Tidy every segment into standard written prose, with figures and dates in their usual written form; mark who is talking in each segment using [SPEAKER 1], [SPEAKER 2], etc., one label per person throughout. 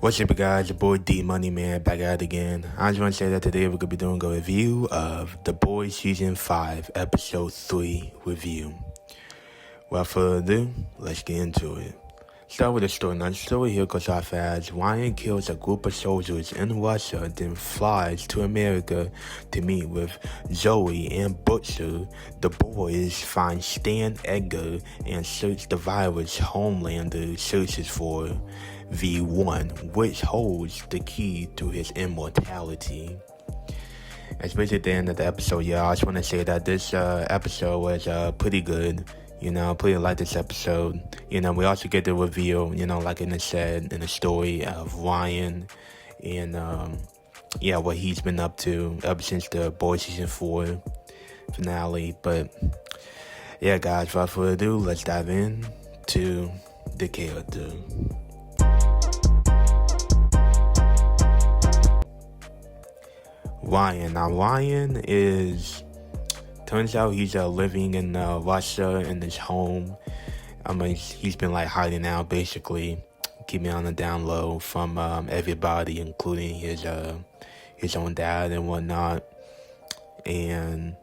[SPEAKER 1] What's up, guys? Your boy D Money Man back at it again. I just want to say that today we're gonna be doing a review of The Boys Season 5, Episode 3 review. Without further ado, let's get into it. Start with the story. Now, the story here goes off as Ryan kills a group of soldiers in Russia, then flies to America to meet with Zoe and Butcher. The boys find Stan Edgar and search the virus Homelander searches for, V1, which holds the key to his immortality. Especially at the end of the episode, I just want to say that this episode was pretty good. I pretty like this episode. We also get the reveal, like it said in the story of Ryan and, what he's been up to ever since the Boys Season 4 finale. But, guys, without further ado, let's dive in to the character. Ryan. Now, Ryan turns out he's living in Russia in his home. He's been hiding out, basically, keeping on the down low from everybody, including his own dad and whatnot. And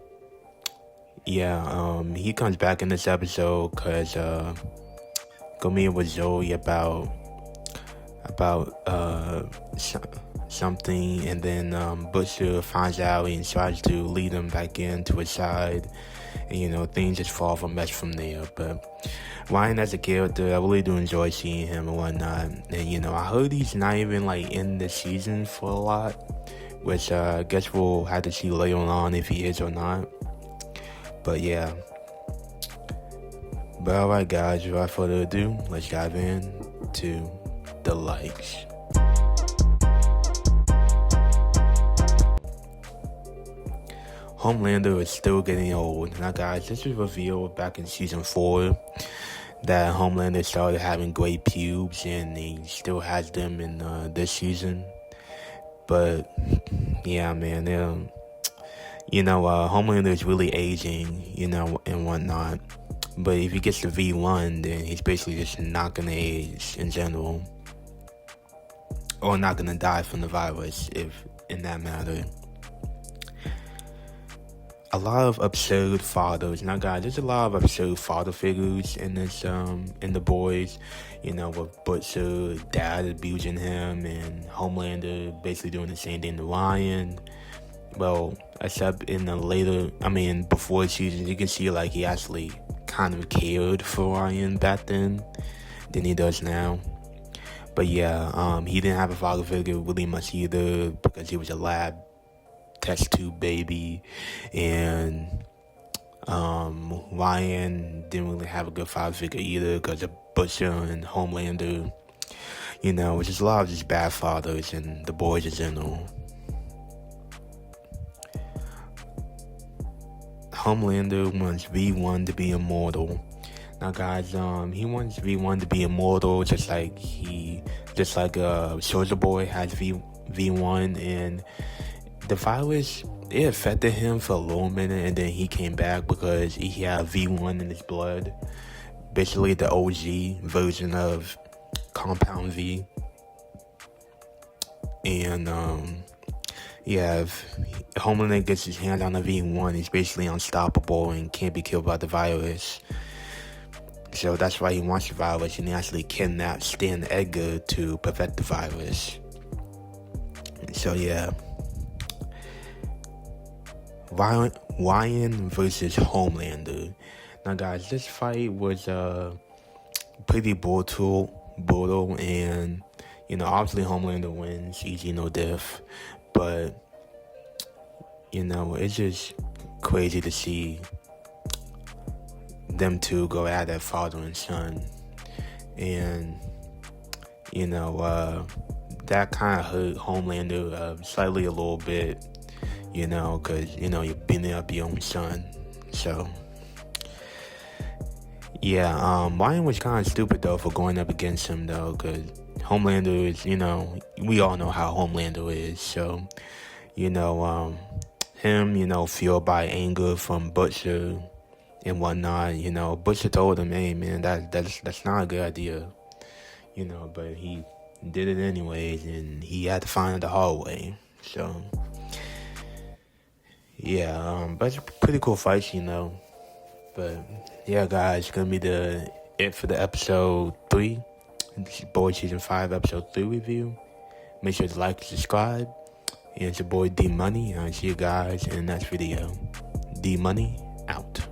[SPEAKER 1] he comes back in this episode because go meet with Zoe about something, and then Butcher finds out and tries to lead him back into his side, and things just fall from mess from there. But Ryan as a character, I really do enjoy seeing him and whatnot. And I heard he's not even in the season for a lot, which I guess we'll have to see later on if he is or not. But alright, guys, without further ado, let's dive in to the likes. Homelander is still getting old. Now, guys, this was revealed back in Season 4 that Homelander started having gray pubes, and he still has them in this season. But, man, Homelander is really aging, and whatnot. But if he gets to V1, then he's basically just not going to age in general. Or not going to die from the virus, if in that matter. A lot of absurd fathers. Now, guys, there's a lot of absurd father figures in this, in The Boys. With Butcher, dad abusing him, and Homelander basically doing the same thing to Ryan. Well, except in the before seasons, you can see he actually kind of cared for Ryan back then than he does now. But he didn't have a father figure really much either, because he was a lab test tube baby, and Ryan didn't really have a good father figure either because of Butcher and Homelander. Which is a lot of just bad fathers and The Boys in general. Homelander wants V1 to be immortal. Now, guys, he wants V1 to be immortal, just like Soulja Boy has V1, and the virus, it affected him for a little minute, and then he came back because he had V1 in his blood. Basically the OG version of Compound V. And, if Homelander gets his hand on the V1, he's basically unstoppable and can't be killed by the virus. So that's why he wants the virus, and he actually kidnapped Stan Edgar to prevent the virus. So, Ryan versus Homelander. Now, guys, this fight was pretty brutal, and obviously Homelander wins, easy, no diff. But it's just crazy to see them two go at it, father and son, and that kind of hurt Homelander slightly a little bit. Because, you're beating up your own son. So, Ryan was kind of stupid, though, for going up against him, though, because Homelander is, we all know how Homelander is. So, him, fueled by anger from Butcher and whatnot, Butcher told him, hey, man, that's not a good idea. But he did it anyways, and he had to find the hallway. So, yeah, but it's pretty cool fights, But, yeah, guys, it's gonna be it for the episode 3. This is Boy Season 5, episode 3 review. Make sure to like and subscribe. And it's your boy D Money. I'll see you guys in the next video. D Money out.